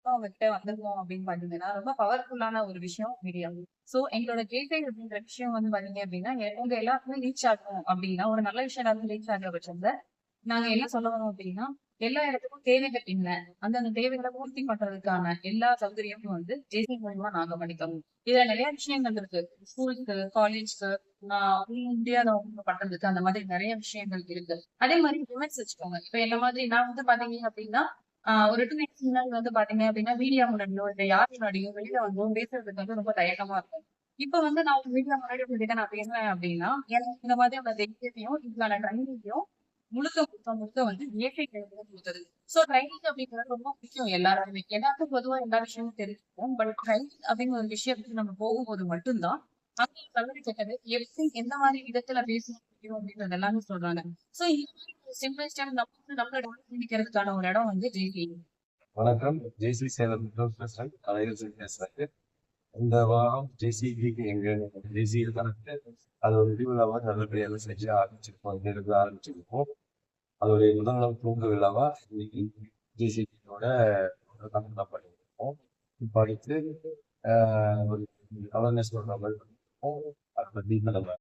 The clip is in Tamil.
அவங்ககிட்ட வந்திருக்கோம் அப்படின்னு பாத்தீங்கன்னா, ரொம்ப பவர்ஃபுல்லான ஒரு விஷயம் மீடியா. சோ எங்களோட கேட்டை அப்படின்ற விஷயம் வந்து பாத்தீங்க அப்படின்னா, உங்க எல்லாருக்குமே ரீச் ஆகும் அப்படின்னா, ஒரு நல்ல விஷயம் எல்லாருக்கும் ரீச் ஆகுற பட்சத்துல, நாங்க என்ன சொல்ல வரோம் அப்படின்னா, எல்லா இடத்துக்கும் தேவைகள் என்ன? அந்தந்த தேவைகள பூர்த்தி பண்றதுக்கான எல்லா சௌகரியமும் வந்து ஜேசி மூலியமா நாங்க பண்ணி தருவோம். இதுல நெறைய விஷயங்கள் இருக்கு. ஸ்கூலுக்கு, காலேஜ்க்கு, முடியாதவங்க பண்றதுக்கு அந்த மாதிரி நெறைய விஷயங்கள் இருக்கு. அதே மாரி விமென்ஸ் வச்சுக்கோங்க. இப்ப என்ன மாதிரி நான் வந்து பாத்தீங்க அப்படின்னா, ஒரு 2 இயர்ஸ் முன்னாடி வந்து பாத்தீங்க அப்படின்னா, மீடியா முன்னாடியோ, இல்ல யார் முன்னாடியோ வெளியில வந்து பேசுறதுக்கு வந்து ரொம்ப தயக்கமா இருக்கும். இப்ப வந்து நான் ஒரு மீடியா முன்னாடி உங்ககிட்ட நான் பேசுறேன் அப்படின்னா, எனக்கு இந்த மாதிரியான தைரியத்தையும், இதுக்கான ட்ரைனிங்கையும் முழுக்க வந்து இயற்கை கையில குடுத்தது. சோ ட்ரைனிங் அப்படிங்கிறது ரொம்ப முக்கியம் எல்லாருக்குமே. எல்லாருக்கும் பொதுவா எல்லா விஷயமும் தெரிஞ்சிருக்கும். பட் ட்ரைனிங் அப்படிங்கிற ஒரு விஷயத்துக்கு நம்ம போகும்போது மட்டும் தான், அங்க கல்லூரி கட்டது எப்படி எந்த மாரி விதத்துல பேசணும் வைக்கணும் அப்படின்றது எல்லாமே சொல்றாங்க. சோ இந்த மாதிரி ஒரு சிம்பிள் ஸ்டெப் நம்ம வந்து நம்மள டெவலப் பண்ணிக்கிறதுக்கான ஒரு இடம் வந்து ஜேகே. வணக்கம். ஜேசி சேலம் பேசுறேன். அலைவரிசையில் பேசுறேன். இந்த வாரம் ஜேசிபிக்கு எங்க ஜேசி இருக்காங்க. அது ஒரு விழாவா நல்லபடியாக செஞ்சு ஆரம்பிச்சிருக்கோம். இருந்து ஆரம்பிச்சிருக்கோம். அதோடைய முதல் நாள் தூங்க விழாவா இன்னைக்கு ஜேசிபியோட கலந்து பண்ணியிருக்கோம். இப்போ அடுத்து ஒரு அவேர்னஸ் ப்ரோக்ராம் அதை பத்தி நம்ம